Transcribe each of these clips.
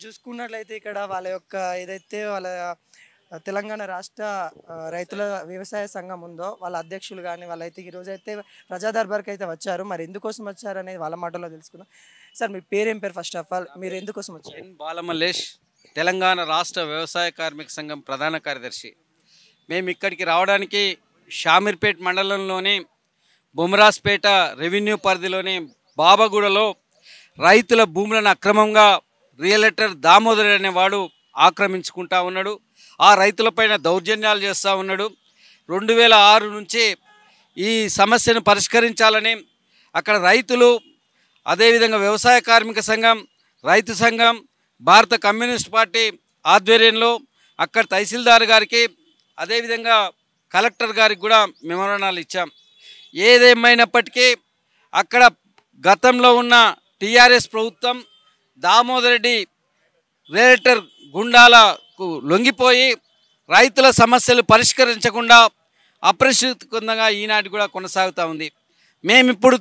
చూసుకున్నట్లయితే ఇక్కడ వాళ్ళ యొక్క ఏదైతే వాళ్ళ తెలంగాణ రాష్ట్ర రైతుల వ్యవసాయ సంఘం ఉందో వాళ్ళ అధ్యక్షులు కానీ వాళ్ళైతే ఈరోజైతే ప్రజా దర్బార్కి అయితే వచ్చారు. మరి ఎందుకోసం వచ్చారు అనేది వాళ్ళ మాటల్లో తెలుసుకుందాం. సార్ మీ పేరేం పేరు? ఫస్ట్ ఆఫ్ ఆల్ మీరు ఎందుకోసం వచ్చారు? బాలమల్లేష్, తెలంగాణ రాష్ట్ర వ్యవసాయ కార్మిక సంఘం ప్రధాన కార్యదర్శి. మేము ఇక్కడికి రావడానికి షామీర్పేట్ మండలంలోని బొమరాజ్పేట రెవెన్యూ పరిధిలోని బాబగూడలో రైతుల భూములను అక్రమంగా రియల్టర్ దామోదర్ అనేవాడు ఆక్రమించుకుంటా ఉన్నాడు. ఆ రైతులపైన దౌర్జన్యాలు చేస్తూ ఉన్నాడు. 2006 నుంచి ఈ సమస్యను పరిష్కరించాలని అక్కడ రైతులు, అదేవిధంగా వ్యవసాయ కార్మిక సంఘం, రైతు సంఘం, భారత కమ్యూనిస్ట్ పార్టీ ఆధ్వర్యంలో అక్కడ తహసీల్దార్ గారికి, అదేవిధంగా కలెక్టర్ గారికి కూడా మెమోరాండాలు ఇచ్చాం. ఏదేమైనప్పటికీ అక్కడ గతంలో ఉన్న టీఆర్ఎస్ ప్రభుత్వం దామోదర్ రెడ్డి రియల్టర్ గుండాలకు లొంగిపోయి రైతుల సమస్యలు పరిష్కరించకుండా అప్రస్తుతంగా ఈనాటి కూడా కొనసాగుతూ ఉంది. మేమిప్పుడు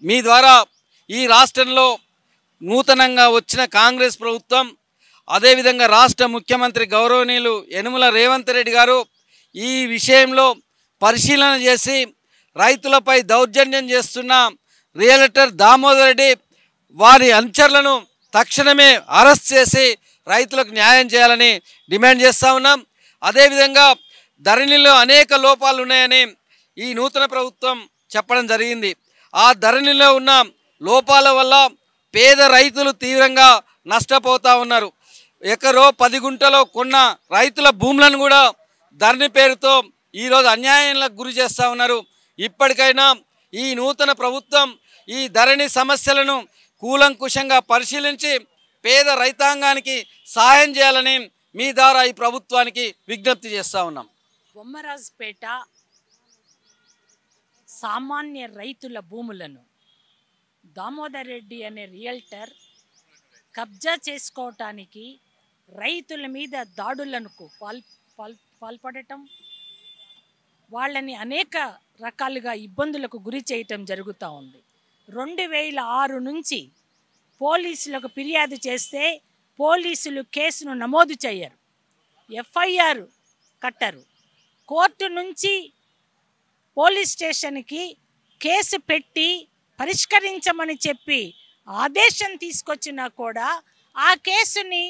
మీ ద్వారా ఈ రాష్ట్రంలో నూతనంగా వచ్చిన కాంగ్రెస్ ప్రభుత్వం, అదేవిధంగా రాష్ట్ర ముఖ్యమంత్రి గౌరవనీయులు యనుమల రేవంత్ రెడ్డి గారు ఈ విషయంలో పరిశీలన చేసి రైతులపై దౌర్జన్యం చేస్తున్న రియల్టర్ దామోదర్ రెడ్డి వారి అనుచరులను తక్షణమే అరెస్ట్ చేసి రైతులకు న్యాయం చేయాలని డిమాండ్ చేస్తూ ఉన్నాం. అదేవిధంగా ధరణిలో అనేక లోపాలు ఉన్నాయని ఈ నూతన ప్రభుత్వం చెప్పడం జరిగింది. ఆ ధరణిలో ఉన్న లోపాల వల్ల పేద రైతులు తీవ్రంగా నష్టపోతూ ఉన్నారు. ఎకరో 10 గుంటలో కొన్న రైతుల భూములను కూడా ధరణి పేరుతో ఈరోజు అన్యాయాలకు గురి చేస్తూ ఉన్నారు. ఇప్పటికైనా ఈ నూతన ప్రభుత్వం ఈ ధరణి సమస్యలను కూలంకుషంగా పరిశీలించి పేద రైతాంగానికి సహాయం చేయాలని మీ ద్వారా ఈ ప్రభుత్వానికి విజ్ఞప్తి చేస్తూ ఉన్నాం. బొమ్మరాజ్పేట సామాన్య రైతుల భూములను దామోదర్ రెడ్డి అనే రియల్టర్ కబ్జా చేసుకోవటానికి రైతుల మీద దాడులకు పాల్పడటం, వాళ్ళని అనేక రకాలుగా ఇబ్బందులకు గురి చేయటం జరుగుతూ ఉంది. 2006 నుంచి పోలీసులకు ఫిర్యాదు చేస్తే పోలీసులు కేసును నమోదు చేయరు, ఎఫ్ఐఆర్ కట్టరు. కోర్టు నుంచి పోలీస్ స్టేషన్కి కేసు పెట్టి పరిష్కరించమని చెప్పి ఆదేశం తీసుకొచ్చినా కూడా ఆ కేసుని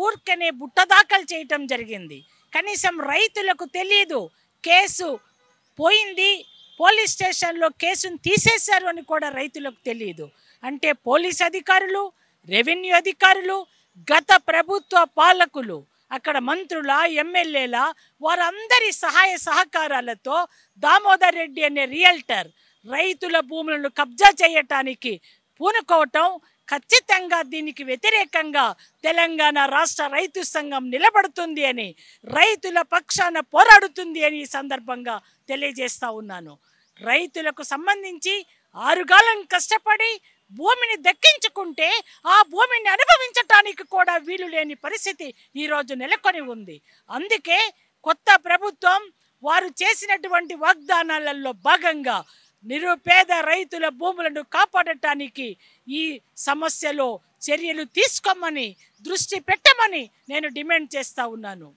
ఊరికనే బుట్టదాఖలు చేయటం జరిగింది. కనీసం రైతులకు తెలియదు కేసు పోయింది, పోలీస్ స్టేషన్లో కేసును తీసేశారు అని కూడా రైతులకు తెలియదు. అంటే పోలీస్ అధికారులు, రెవెన్యూ అధికారులు, గత ప్రభుత్వ పాలకులు, అక్కడ మంత్రుల, ఎమ్మెల్యేల వారందరి సహాయ సహకారాలతో దామోదర్ రెడ్డి అనే రియల్టర్ రైతుల భూములను కబ్జా చేయటానికి పూనుకోవటం, ఖచ్చితంగా దీనికి వ్యతిరేకంగా తెలంగాణ రాష్ట్ర రైతు సంఘం నిలబడుతుంది అని, రైతుల పక్షాన పోరాడుతుంది అని ఈ సందర్భంగా తెలియజేస్తూ ఉన్నాను. రైతులకు సంబంధించి 6 కాలం కష్టపడి భూమిని దక్కించుకుంటే ఆ భూమిని అనుభవించటానికి కూడా వీలు లేని పరిస్థితి ఈరోజు నెలకొని ఉంది. అందుకే కొత్త ప్రభుత్వం వారు చేసినటువంటి వాగ్దానాలలో భాగంగా నిరుపేద రైతుల భూములను కాపాడటానికి ఈ సమస్యలో చర్యలు తీసుకోమని, దృష్టి పెట్టమని నేను డిమాండ్ చేస్తూ ఉన్నాను.